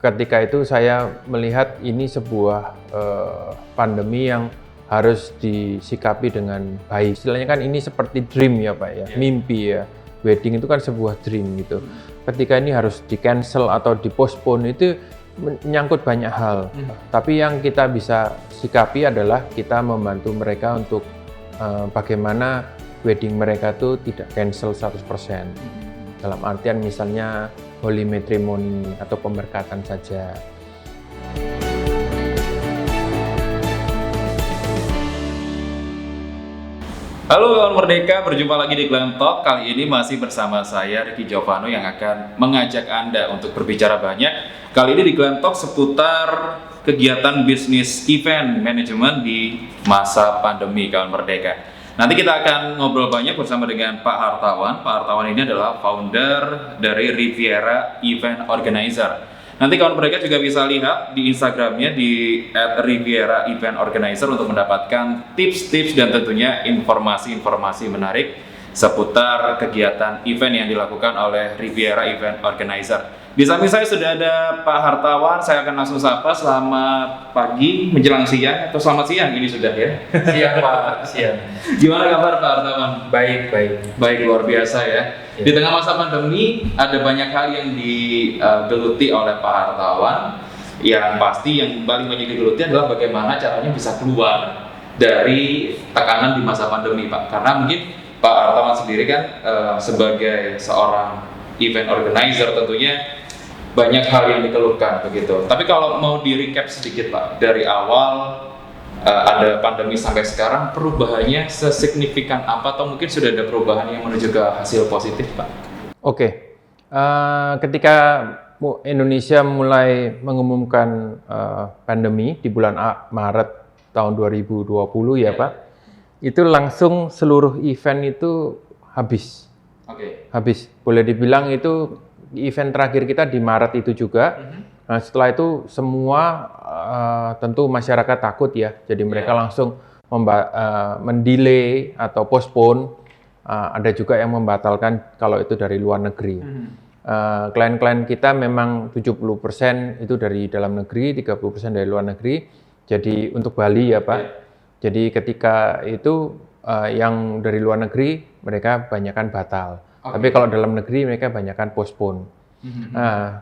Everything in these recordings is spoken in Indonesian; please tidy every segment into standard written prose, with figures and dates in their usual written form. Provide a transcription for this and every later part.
ketika itu saya melihat ini sebuah pandemi yang harus disikapi dengan baik. Istilahnya kan ini seperti dream ya Pak ya, mimpi ya. Wedding itu kan sebuah dream gitu. Ketika ini harus di-cancel atau di-postpone itu menyangkut banyak hal. Tapi yang kita bisa sikapi adalah kita membantu mereka untuk bagaimana wedding mereka tuh tidak cancel 100%. Dalam artian misalnya holy matrimony atau pemberkatan saja. Halo kawan Merdeka, berjumpa lagi di Glam Talk. Kali ini masih bersama saya Ricky Giovano yang akan mengajak Anda untuk berbicara banyak. Kali ini di Glam Talk seputar kegiatan bisnis event manajemen di masa pandemi kawan Merdeka. Nanti kita akan ngobrol banyak bersama dengan Pak Hartawan. Pak Hartawan ini adalah founder dari Riviera Event Organizer. Nanti kawan mereka juga bisa lihat di Instagramnya di @riviera event organizer untuk mendapatkan tips-tips dan tentunya informasi-informasi menarik seputar kegiatan event yang dilakukan oleh Riviera Event Organizer. Di samping saya sudah ada Pak Hartawan, saya akan langsung sapa. Selamat pagi, menjelang siang, atau selamat siang ini sudah ya? Siang Pak, siang. Gimana kabar Pak Hartawan? Baik. Baik, luar biasa ya. Di tengah masa pandemi, ada banyak hal yang digeluti oleh Pak Hartawan. Yang pasti yang paling banyak digeluti adalah bagaimana caranya bisa keluar dari tekanan di masa pandemi Pak. Karena mungkin Pak Hartawan sendiri kan sebagai seorang event organizer tentunya banyak hal yang dikeluhkan begitu. Tapi kalau mau di-recap sedikit Pak, dari awal ada pandemi sampai sekarang, perubahannya sesignifikan apa atau mungkin sudah ada perubahan yang menuju ke hasil positif Pak? Oke. Ketika Indonesia mulai mengumumkan pandemi di bulan Maret tahun 2020 ya Pak, itu langsung seluruh event itu habis. Habis. Boleh dibilang itu event terakhir kita di Maret itu juga. Nah, setelah itu semua tentu masyarakat takut ya. Jadi mereka langsung mendelay atau postpone. Ada juga yang membatalkan kalau itu dari luar negeri. Klien-klien kita memang 70% itu dari dalam negeri, 30% dari luar negeri. Jadi untuk Bali ya Pak. Jadi ketika itu yang dari luar negeri mereka banyakkan batal. Tapi kalau dalam negeri mereka banyakkan postpone. Nah,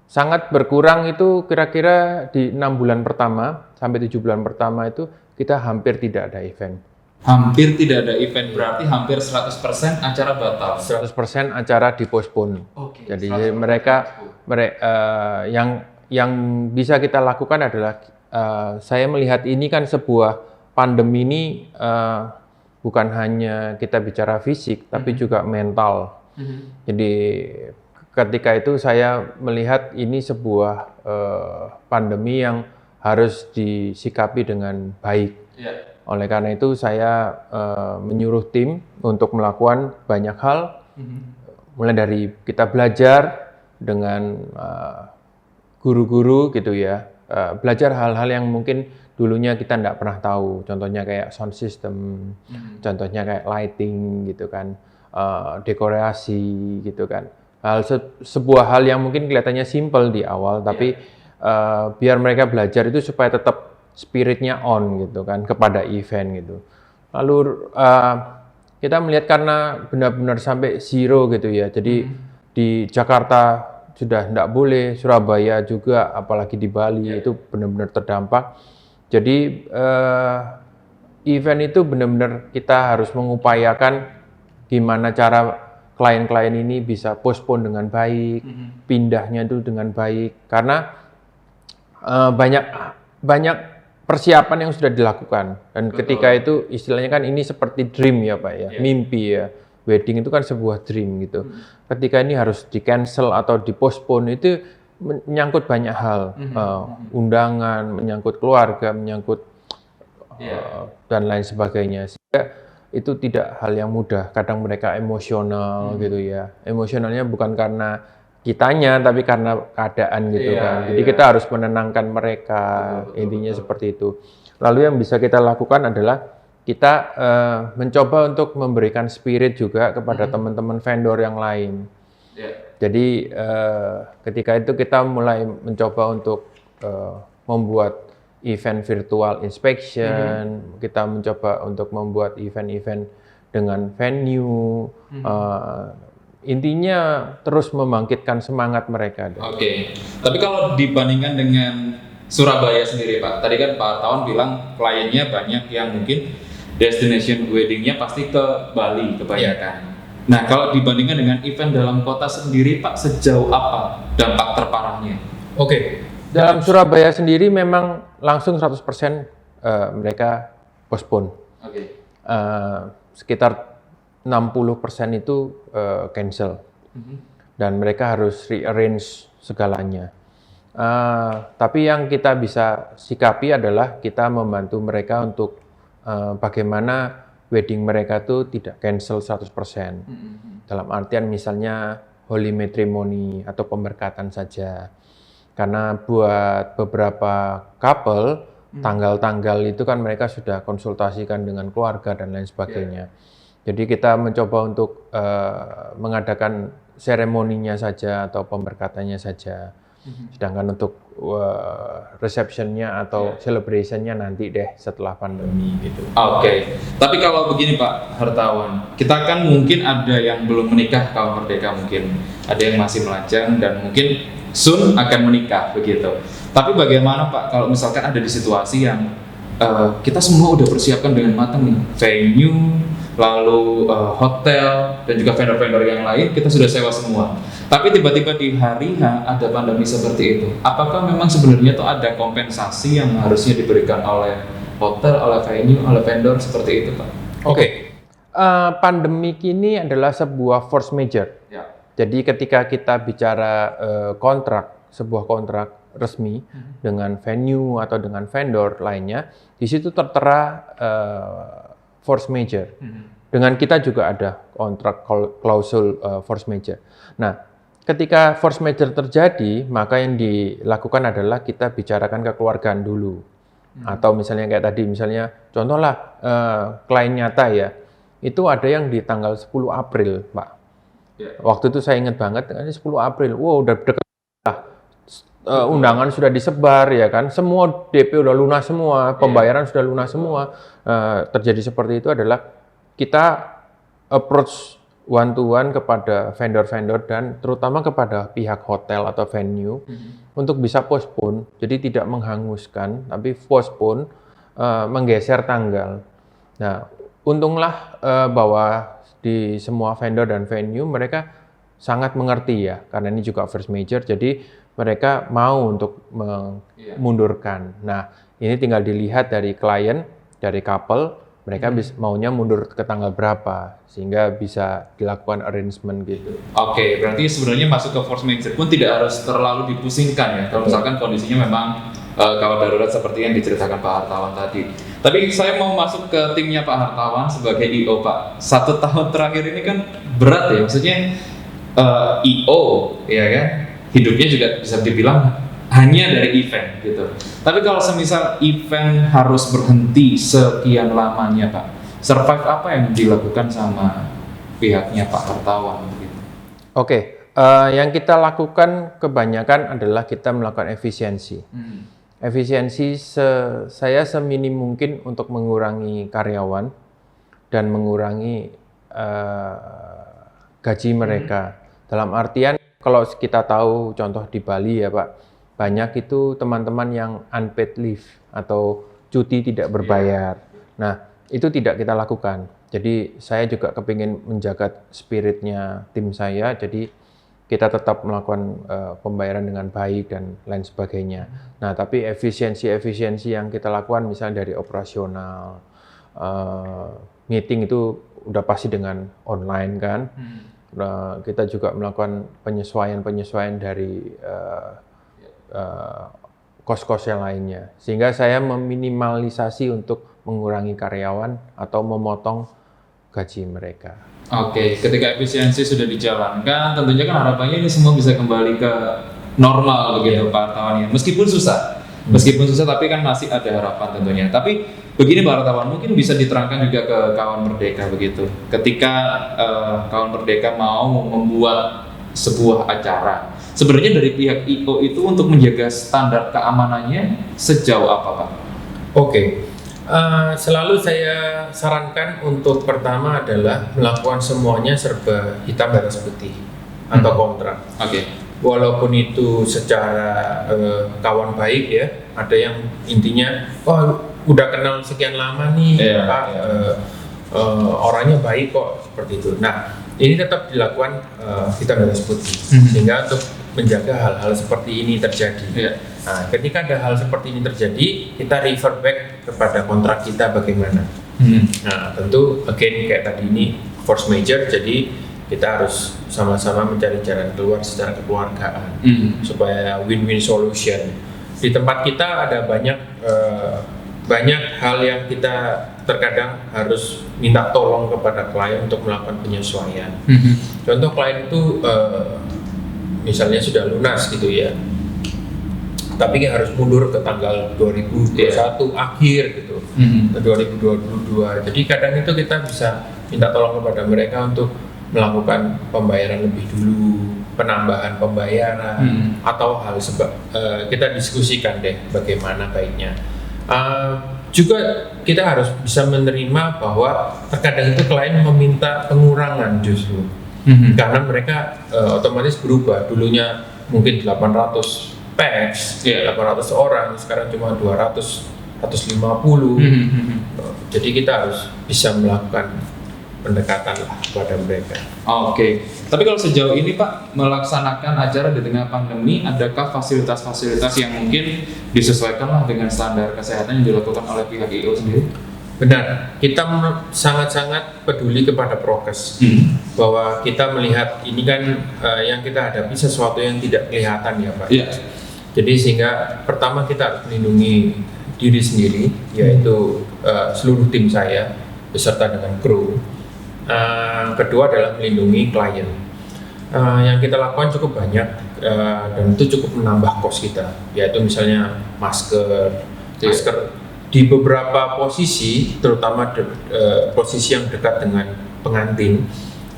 sangat berkurang itu kira-kira di 6 bulan pertama sampai 7 bulan pertama itu kita hampir tidak ada event. Hampir tidak ada event, berarti hampir 100% acara batal. 100% acara dipospon. Jadi mereka yang bisa kita lakukan adalah saya melihat ini kan sebuah pandemi ini bukan hanya kita bicara fisik tapi juga mental. Jadi ketika itu saya melihat ini sebuah pandemi yang harus disikapi dengan baik. Oleh karena itu saya menyuruh tim untuk melakukan banyak hal, mulai dari kita belajar dengan guru-guru gitu ya, belajar hal-hal yang mungkin dulunya kita tidak pernah tahu, contohnya kayak sound system, contohnya kayak lighting gitu kan, dekorasi gitu kan. Sebuah hal yang mungkin kelihatannya simple di awal, tapi biar mereka belajar itu supaya tetap spiritnya on gitu kan kepada event gitu. Lalu kita melihat karena benar-benar sampai zero gitu ya. Jadi di Jakarta sudah tidak boleh, Surabaya juga, apalagi di Bali itu benar-benar terdampak. Jadi event itu benar-benar kita harus mengupayakan gimana cara klien-klien ini bisa postpone dengan baik, pindahnya itu dengan baik. Karena banyak persiapan yang sudah dilakukan. Dan ketika itu istilahnya kan ini seperti dream ya Pak ya, mimpi ya. Wedding itu kan sebuah dream gitu. Ketika ini harus di-cancel atau di-postpone itu menyangkut banyak hal. Undangan, menyangkut keluarga, menyangkut dan lain sebagainya. Sehingga itu tidak hal yang mudah. Kadang mereka emosional gitu ya. Emosionalnya bukan karena kitanya, tapi karena keadaan gitu kan. Jadi kita harus menenangkan mereka, intinya seperti itu. Lalu yang bisa kita lakukan adalah kita mencoba untuk memberikan spirit juga kepada teman-teman vendor yang lain. Jadi ketika itu kita mulai mencoba untuk membuat event virtual inspection, kita mencoba untuk membuat event-event dengan venue. Intinya terus membangkitkan semangat mereka. Oke. Tapi kalau dibandingkan dengan Surabaya sendiri Pak, tadi kan Pak Hartawan bilang kliennya banyak yang mungkin destination weddingnya pasti ke Bali kebanyakan. Nah kalau dibandingkan dengan event dalam kota sendiri Pak, sejauh apa dampak terparahnya? Oke. Dalam Surabaya sendiri memang langsung 100% mereka postpone. Sekitar 60% itu cancel. Dan mereka harus rearrange segalanya. Tapi yang kita bisa sikapi adalah kita membantu mereka untuk bagaimana wedding mereka tuh tidak cancel 100%. Dalam artian misalnya holy matrimony atau pemberkatan saja. Karena buat beberapa couple, tanggal-tanggal itu kan mereka sudah konsultasikan dengan keluarga dan lain sebagainya. Jadi kita mencoba untuk mengadakan seremoninya saja atau pemberkatannya saja. Sedangkan untuk receptionnya atau celebrationnya nanti deh setelah pandemi gitu. Oke. Tapi kalau begini Pak Hartawan, kita kan mungkin ada yang belum menikah kaum merdeka, mungkin ada yang masih melajang dan mungkin soon akan menikah begitu. Tapi bagaimana Pak kalau misalkan ada di situasi yang kita semua udah persiapkan dengan matang nih, venue, lalu hotel dan juga vendor-vendor yang lain kita sudah sewa semua. Tapi tiba-tiba di hari H ada pandemi seperti itu. Apakah memang sebenarnya tuh ada kompensasi yang harusnya diberikan oleh hotel, oleh venue, oleh vendor seperti itu Pak? Oke. Pandemi ini adalah sebuah force majeure. Jadi ketika kita bicara sebuah kontrak resmi dengan venue atau dengan vendor lainnya, di situ tertera force majeure. Dengan kita juga ada kontrak klausul force majeure. Nah, ketika force majeure terjadi, maka yang dilakukan adalah kita bicarakan kekeluargaan dulu. Atau misalnya kayak tadi, misalnya contohlah klien nyata ya, itu ada yang di tanggal 10 April, Pak. Waktu itu saya ingat banget, ini 10 April, wow udah dekat lah. Undangan sudah disebar ya kan, semua DP udah lunas semua, pembayaran sudah lunas semua. Terjadi seperti itu adalah kita approach one to one kepada vendor-vendor dan terutama kepada pihak hotel atau venue untuk bisa postpone, jadi tidak menghanguskan, tapi postpone, menggeser tanggal. Nah, untunglah bahwa di semua vendor dan venue mereka sangat mengerti ya, karena ini juga first major, jadi mereka mau untuk memundurkan. Nah, ini tinggal dilihat dari klien, dari couple, mereka maunya mundur ke tanggal berapa, sehingga bisa dilakukan arrangement gitu. Oke, berarti sebenarnya masuk ke force majeure pun tidak harus terlalu dipusingkan ya, kalau misalkan kondisinya memang kawat darurat seperti yang diceritakan Pak Hartawan tadi. Tapi saya mau masuk ke timnya Pak Hartawan sebagai I.O. Pak. 1 tahun terakhir ini kan berat ya, maksudnya I.O. ya kan, hidupnya juga bisa dibilang hanya dari event gitu. Tapi kalau semisal event harus berhenti sekian lamanya Pak, survive apa yang dilakukan sama pihaknya Pak Hartawan gitu? Oke, yang kita lakukan kebanyakan adalah kita melakukan efisiensi. Efisiensi saya seminim mungkin untuk mengurangi karyawan dan mengurangi gaji mereka. Dalam artian kalau kita tahu contoh di Bali ya Pak, banyak itu teman-teman yang unpaid leave atau cuti tidak berbayar. Nah, itu tidak kita lakukan. Jadi saya juga kepingin menjaga spiritnya tim saya, jadi kita tetap melakukan pembayaran dengan baik dan lain sebagainya. Nah, tapi efisiensi yang kita lakukan misalnya dari operasional, meeting itu udah pasti dengan online kan. Nah, kita juga melakukan penyesuaian dari kos-kos yang lainnya. Sehingga saya meminimalisasi untuk mengurangi karyawan atau memotong gaji mereka. Oke, ketika efisiensi sudah dijalankan, tentunya kan harapannya ini semua bisa kembali ke normal begitu Pak Hartawan. Meskipun susah, tapi kan masih ada harapan tentunya. Tapi begini Pak Hartawan, mungkin bisa diterangkan juga ke kawan merdeka begitu. Ketika kawan merdeka mau membuat sebuah acara. Sebenarnya dari pihak IO itu untuk menjaga standar keamanannya sejauh apa, Pak? Oke. Selalu saya sarankan untuk pertama adalah melakukan semuanya serba hitam di atas putih atau kontrak. Oke. Walaupun itu secara kawan baik ya, ada yang intinya, oh udah kenal sekian lama nih, Pak, orangnya baik kok, seperti itu. Nah, ini tetap dilakukan hitam di atas putih, sehingga untuk menjaga hal-hal seperti ini terjadi. Nah, ketika ada hal seperti ini terjadi, kita refer back kepada kontrak kita bagaimana. Nah, tentu again kayak tadi ini force major, jadi kita harus sama-sama mencari jalan keluar secara kekeluargaan supaya win-win solution. Di tempat kita ada banyak hal yang kita terkadang harus minta tolong kepada klien untuk melakukan penyesuaian. Contoh klien itu misalnya sudah lunas gitu ya, tapi harus mundur ke tanggal 2021 akhir gitu, 2022. Jadi kadang itu kita bisa minta tolong kepada mereka untuk melakukan pembayaran lebih dulu, penambahan pembayaran, atau hal kita diskusikan deh bagaimana baiknya. Juga kita harus bisa menerima bahwa terkadang itu klien meminta pengurangan justru. Karena mereka otomatis berubah, dulunya mungkin 800 packs, 800 orang, sekarang cuma 200, 150. Jadi kita harus bisa melakukan pendekatan lah kepada mereka. Oke. Tapi kalau sejauh ini Pak melaksanakan acara di tengah pandemi, adakah fasilitas-fasilitas yang mungkin disesuaikan lah dengan standar kesehatan yang dilakukan oleh pihak IO sendiri? Benar, kita sangat-sangat peduli kepada prokes. Bahwa kita melihat ini kan yang kita hadapi sesuatu yang tidak kelihatan ya Pak. Jadi sehingga pertama kita harus melindungi diri sendiri, yaitu seluruh tim saya beserta dengan kru. Kedua adalah melindungi klien. Yang kita lakukan cukup banyak dan itu cukup menambah kos kita, yaitu misalnya masker di beberapa posisi, terutama posisi yang dekat dengan pengantin,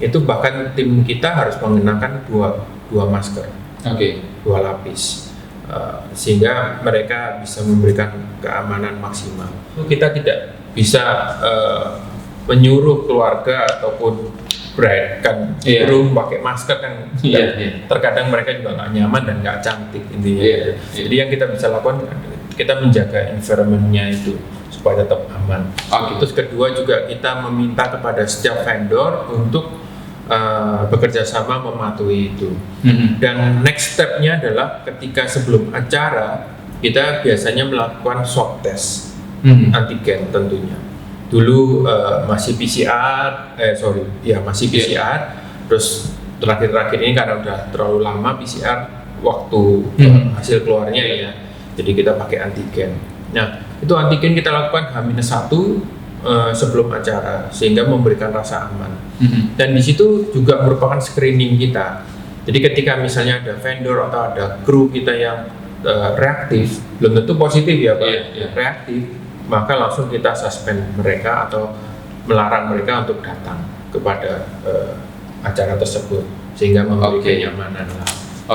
itu bahkan tim kita harus mengenakan dua masker, dua lapis, sehingga mereka bisa memberikan keamanan maksimal. Kita tidak bisa menyuruh keluarga ataupun bride kan belum pakai masker kan, terkadang mereka juga nggak nyaman dan nggak cantik intinya. Jadi yang kita bisa lakukan, kita menjaga environment-nya itu supaya tetap aman. Terus kedua juga kita meminta kepada setiap vendor untuk bekerja sama mematuhi itu. Dan next step-nya adalah ketika sebelum acara kita biasanya melakukan swab test antigen tentunya. Dulu masih PCR, masih PCR. Terus terakhir-terakhir ini karena udah terlalu lama PCR waktu hasil keluarnya ya, jadi kita pakai antigen. Nah itu antigen kita lakukan H-1 sebelum acara sehingga memberikan rasa aman. Dan di situ juga merupakan screening kita. Jadi ketika misalnya ada vendor atau ada kru kita yang reaktif, belum tentu positif ya Pak, reaktif, maka langsung kita suspend mereka atau melarang mereka untuk datang kepada acara tersebut sehingga memberi kenyamanan lah.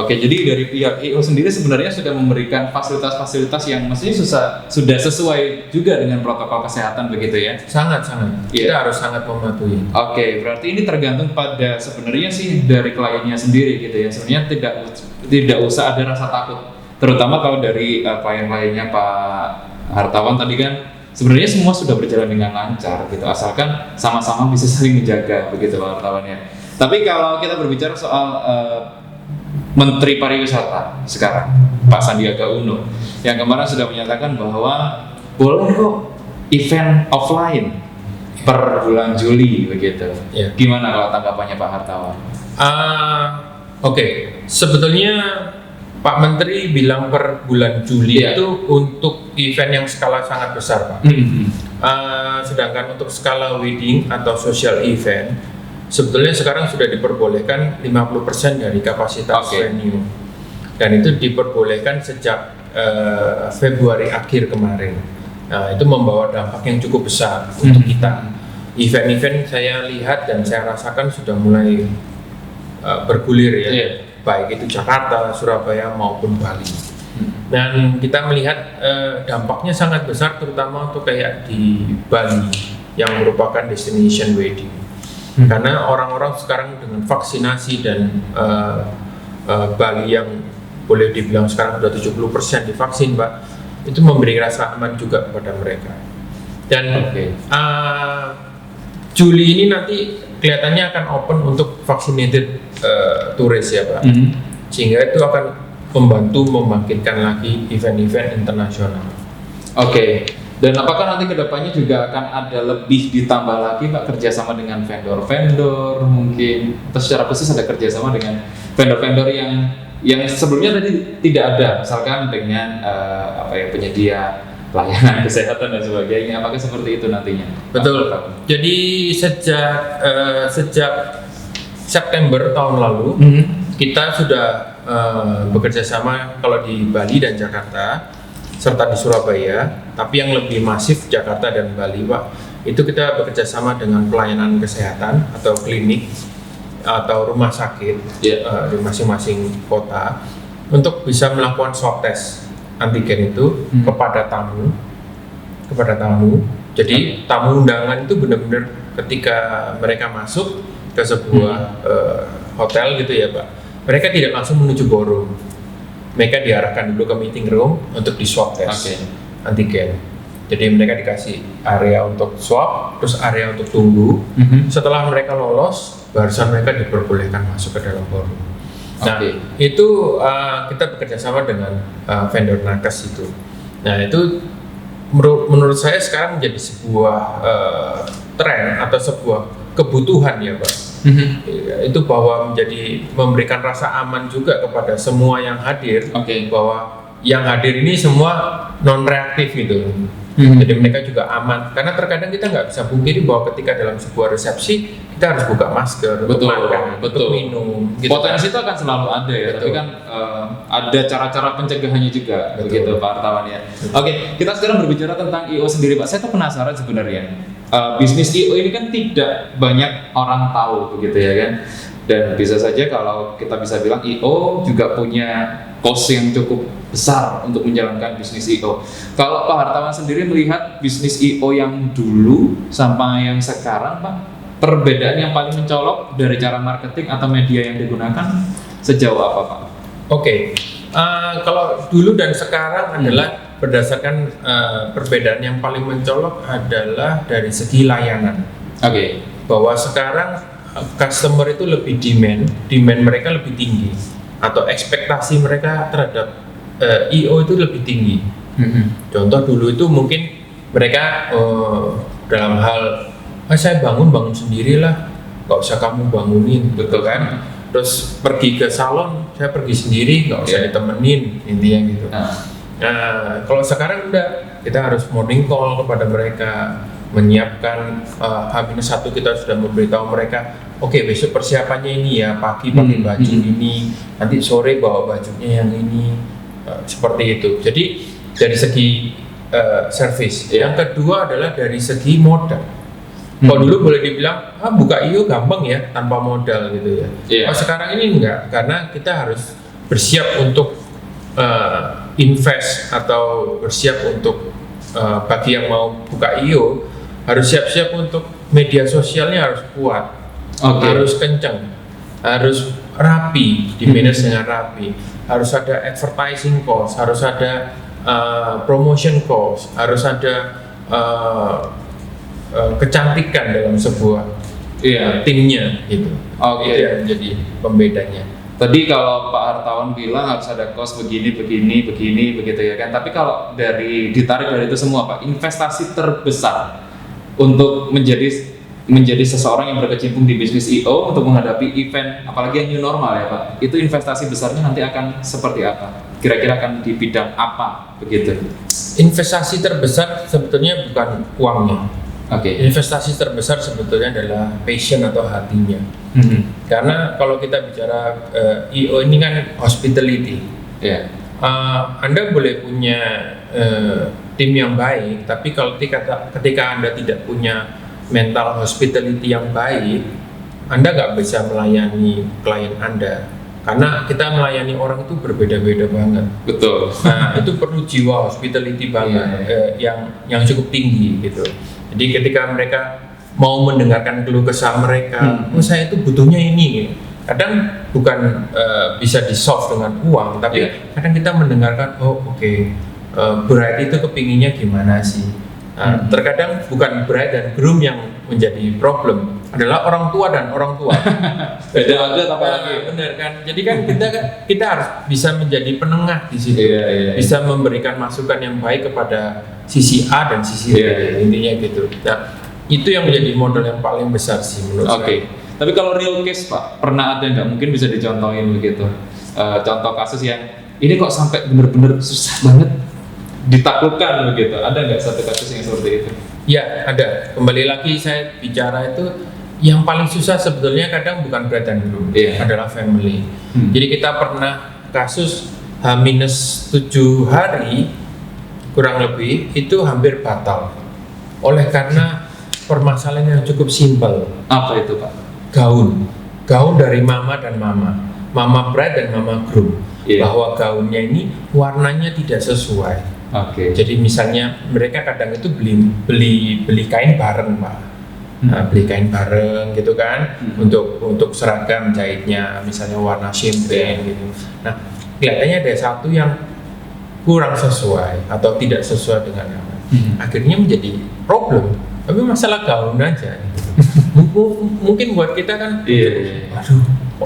Jadi dari pihak IO sendiri sebenarnya sudah memberikan fasilitas-fasilitas yang mestinya sudah sesuai juga dengan protokol kesehatan begitu ya? Sangat-sangat. Kita harus sangat mematuhi. Berarti ini tergantung pada sebenarnya sih dari kliennya sendiri gitu ya. Sebenarnya tidak usah ada rasa takut. Terutama kalau dari klien-kliennya Pak Hartawan tadi kan sebenarnya semua sudah berjalan dengan lancar gitu, asalkan sama-sama bisa saling menjaga begitu Pak Hartawan ya. Tapi kalau kita berbicara soal Menteri Pariwisata sekarang Pak Sandiaga Uno yang kemarin sudah menyatakan bahwa boleh kok event offline per bulan Juli begitu. Gimana kalau tanggapannya Pak Hartawan? Sebetulnya Pak Menteri bilang per bulan Juli itu untuk event yang skala sangat besar Pak. Sedangkan untuk skala wedding atau social event sebetulnya sekarang sudah diperbolehkan 50% dari kapasitas venue. Dan itu diperbolehkan sejak Februari akhir kemarin. Nah, itu membawa dampak yang cukup besar untuk kita. Event-event saya lihat dan saya rasakan sudah mulai bergulir ya, Iya. baik itu Jakarta, Surabaya maupun Bali. Dan kita melihat dampaknya sangat besar, terutama untuk kayak di Bali yang merupakan destination wedding. Karena orang-orang sekarang dengan vaksinasi dan Bali yang boleh dibilang sekarang sudah 70% divaksin, Pak, itu memberi rasa aman juga kepada mereka. Dan Juli ini nanti kelihatannya akan open untuk vaccinated turis ya, Pak. Sehingga itu akan membantu membangkitkan lagi event-event internasional. Oke. Dan apakah nanti kedepannya juga akan ada lebih ditambah lagi Pak kerjasama dengan vendor-vendor mungkin, atau secara khusus ada kerjasama dengan vendor-vendor yang sebelumnya tadi tidak ada, misalkan dengan penyedia pelayanan kesehatan dan sebagainya, apakah seperti itu nantinya? Betul. Jadi sejak September tahun lalu kita sudah bekerja sama kalau di Bali dan Jakarta serta di Surabaya, tapi yang lebih masif Jakarta dan Bali, Pak. Itu kita bekerja sama dengan pelayanan kesehatan atau klinik atau rumah sakit di masing-masing kota untuk bisa melakukan swab test antigen itu kepada tamu. Jadi tamu undangan itu benar-benar ketika mereka masuk ke sebuah hotel gitu ya, Pak. Mereka tidak langsung menuju ballroom. Mereka diarahkan dulu ke meeting room untuk di swab test antigen. Jadi mereka dikasih area untuk swab, terus area untuk tunggu. Setelah mereka lolos, barusan mereka diperbolehkan masuk ke dalam ballroom. Nah, itu kita bekerja sama dengan vendor nakes itu. Nah, itu menurut saya sekarang menjadi sebuah tren atau sebuah kebutuhan ya, Pak. Itu bahwa memberikan rasa aman juga kepada semua yang hadir, bahwa yang hadir ini semua non reaktif gitu. Jadi mereka juga aman, karena terkadang kita nggak bisa pungkiri bahwa ketika dalam sebuah resepsi kita harus buka masker, untuk makan, untuk minum. Gitu. Potensi itu akan selalu ada ya, tapi kan ada cara-cara pencegahannya juga, begitu Pak Artawan ya. Oke, kita sekarang berbicara tentang I.O. sendiri, Pak. Saya tuh penasaran sebenarnya. Bisnis I.O. ini kan tidak banyak orang tahu, begitu ya kan. Dan bisa saja kalau kita bisa bilang I.O. juga punya cost yang cukup besar untuk menjalankan bisnis I.O. Kalau Pak Hartawan sendiri melihat bisnis I.O. yang dulu sama yang sekarang, Pak, perbedaan yang paling mencolok dari cara marketing atau media yang digunakan sejauh apa, Pak? Kalau dulu dan sekarang adalah berdasarkan perbedaan yang paling mencolok adalah dari segi layanan. Bahwa sekarang customer itu lebih demand mereka lebih tinggi, atau ekspektasi mereka terhadap I.O. itu lebih tinggi. Contoh dulu itu mungkin mereka dalam hal saya bangun sendirilah, nggak usah kamu bangunin, betul kan? Terus pergi ke salon, saya pergi sendiri, nggak usah ditemenin, intinya gitu. Nah, kalau sekarang udah kita harus morning call kepada mereka, menyiapkan H-1 kita sudah memberitahu mereka, oke, besok persiapannya ini ya, pagi pakai baju ini, nanti sore bawa bajunya yang ini, seperti itu. Jadi dari segi service. Yang kedua adalah dari segi modal. Kalau dulu boleh dibilang buka I.O. gampang ya tanpa modal gitu ya. Sekarang ini enggak, karena kita harus bersiap untuk invest atau bersiap untuk bagi yang mau buka I.O. harus siap-siap untuk media sosialnya harus kuat, harus kencang, harus rapi, di manage dengan rapi, harus ada advertising cost, harus ada promotion cost, harus ada kecantikan dalam sebuah timnya gitu. Itu yang jadi pembedanya. Tadi kalau Pak Hartawan bilang harus ada cost begini begitu ya kan. Tapi kalau ditarik dari itu semua, Pak, investasi terbesar untuk menjadi seseorang yang berkecimpung di bisnis I.O. untuk menghadapi event, apalagi yang new normal ya Pak, itu investasi besarnya nanti akan seperti apa? Kira-kira akan di bidang apa begitu? Investasi terbesar sebetulnya bukan uangnya. Investasi terbesar sebetulnya adalah passion atau hatinya. Karena kalau kita bicara I.O. ini kan hospitality. Anda boleh punya tim yang baik, tapi kalau ketika Anda tidak punya mental hospitality yang baik, Anda nggak bisa melayani klien Anda karena kita melayani orang itu berbeda-beda banget. Betul. Nah, itu perlu jiwa hospitality banget, yang cukup tinggi gitu. Jadi ketika mereka mau mendengarkan keluh kesah mereka, saya itu butuhnya ini. Kadang bukan bisa di-solve dengan uang, tapi kadang kita mendengarkan, bride itu kepinginnya gimana sih? Terkadang bukan bride dan groom yang menjadi problem, adalah orang tua dan orang tua. Beda aja apalagi. Benar kan? Jadi kan kita harus bisa menjadi penengah di situ, bisa memberikan masukan yang baik kepada sisi A dan sisi B, intinya gitu. Nah, itu yang menjadi modal yang paling besar sih menurut saya. Tapi kalau real case Pak, pernah ada nggak? Mungkin bisa dicontohin begitu. Contoh kasus yang ini kok sampai benar-benar susah banget ditaklukkan begitu. Ada nggak satu kasus yang seperti itu? Ya, ada. Kembali lagi saya bicara itu yang paling susah sebetulnya kadang bukan bride and groom, adalah family. Jadi kita pernah kasus H-7 hari kurang lebih itu hampir batal oleh karena permasalahan yang cukup simpel. Apa itu Pak? Gaun dari mama dan mama bride dan mama groom, bahwa gaunnya ini warnanya tidak sesuai. Jadi misalnya mereka kadang itu beli kain bareng Pak, beli kain bareng gitu kan, untuk seragam jahitnya misalnya warna champagne gitu. Nah, kelihatannya ada satu yang kurang sesuai atau tidak sesuai dengan nama, akhirnya menjadi problem. Tapi masalah gaun aja. Mungkin buat kita kan, waduh,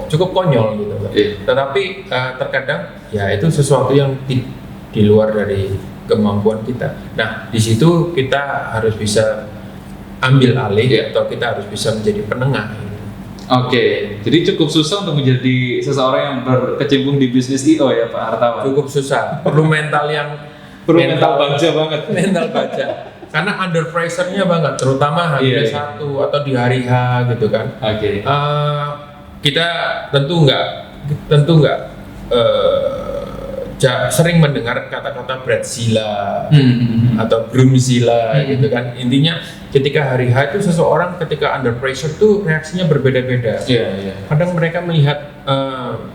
cukup konyol gitu. Tetapi terkadang ya itu sesuatu yang di luar dari kemampuan kita. Nah, di situ kita harus bisa ambil alih atau kita harus bisa menjadi penengah. Jadi cukup susah untuk menjadi seseorang yang berkecimpung di bisnis IO ya Pak Hartawan. Cukup susah. Perlu mental baja banget. Mental baja. Karena under pressure-nya banget, terutama hari H1 atau di hari H gitu kan. Kita tentu nggak sering mendengar kata-kata Bradzilla atau Groomzilla gitu kan. Intinya ketika hari H itu seseorang ketika under pressure tuh reaksinya berbeda-beda. Kadang mereka melihat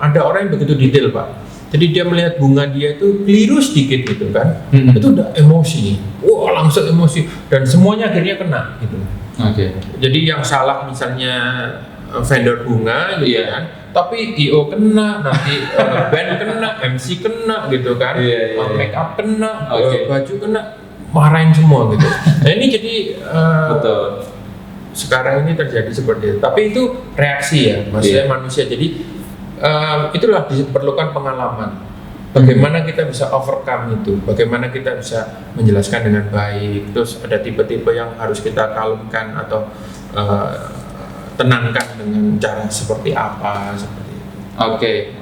ada orang yang begitu detail Pak. Jadi dia melihat bunga dia itu keliru sedikit gitu kan, itu udah emosi, langsung emosi dan semuanya akhirnya kena gitu. Jadi yang salah misalnya vendor bunga gitu kan, tapi IO kena, nanti band kena, MC kena gitu kan, make up kena, baju kena, marahin semua gitu. Nah ini jadi betul. Sekarang ini terjadi seperti itu. Tapi itu reaksi ya, maksudnya manusia. Jadi itulah diperlukan pengalaman. Bagaimana kita bisa overcome itu? Bagaimana kita bisa menjelaskan dengan baik? Terus ada tipe-tipe yang harus kita kalmkan atau tenangkan dengan cara seperti apa? Seperti itu.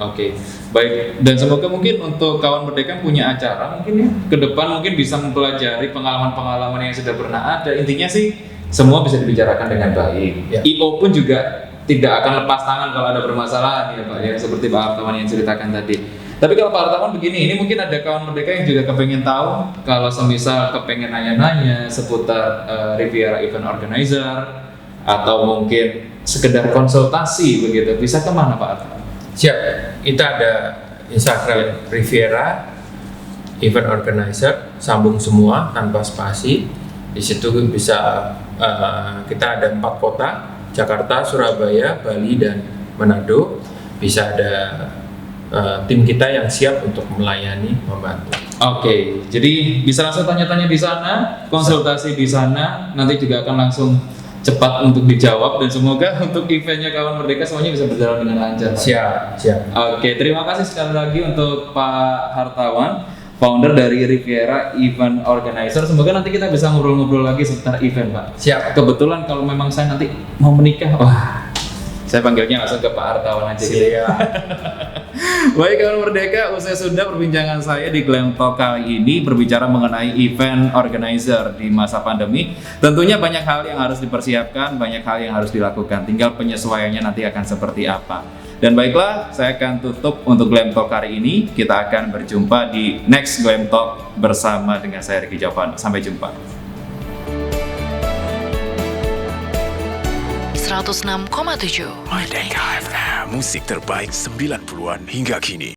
Oke. Baik. Dan semoga mungkin untuk kawan Merdeka punya acara mungkin ya ke depan mungkin bisa mempelajari pengalaman-pengalaman yang sudah pernah ada. Intinya sih semua bisa dibicarakan dengan baik. IO pun juga tidak akan lepas tangan kalau ada permasalahan ya Pak ya, seperti Pak Hartawan yang ceritakan tadi. Tapi kalau Pak Hartawan begini, ini mungkin ada kawan Merdeka yang juga kepengen tahu kalau semisal kepengen nanya-nanya seputar Riviera Event Organizer atau mungkin sekedar konsultasi begitu, bisa kemana Pak Hartawan? Siap, kita ada Instagram Riviera Event Organizer, sambung semua tanpa spasi. Di situ bisa kita ada 4 kota, Jakarta, Surabaya, Bali, dan Manado. Bisa ada tim kita yang siap untuk melayani, membantu. Jadi bisa langsung tanya-tanya di sana, konsultasi di sana, nanti juga akan langsung cepat untuk dijawab dan semoga untuk eventnya kawan Merdeka semuanya bisa berjalan dengan lancar. Siap. Terima kasih sekali lagi untuk Pak Hartawan, founder dari Riviera Event Organizer. Semoga nanti kita bisa ngobrol-ngobrol lagi seputar event, Pak. Siap. Kebetulan kalau memang saya nanti mau menikah, saya panggilnya langsung ke Pak Hartawan aja gitu ya. Baik kawan Merdeka, usai sudah perbincangan saya di Glam Talk kali ini berbicara mengenai event organizer di masa pandemi. Tentunya banyak hal yang harus dipersiapkan, banyak hal yang harus dilakukan. Tinggal penyesuaiannya nanti akan seperti apa. Dan baiklah, saya akan tutup untuk Glam Talk hari ini. Kita akan berjumpa di next Glam Talk bersama dengan saya Ricky Jovano. Sampai jumpa. 106,7. Merdeka FM, musik terbaik 90-an hingga kini.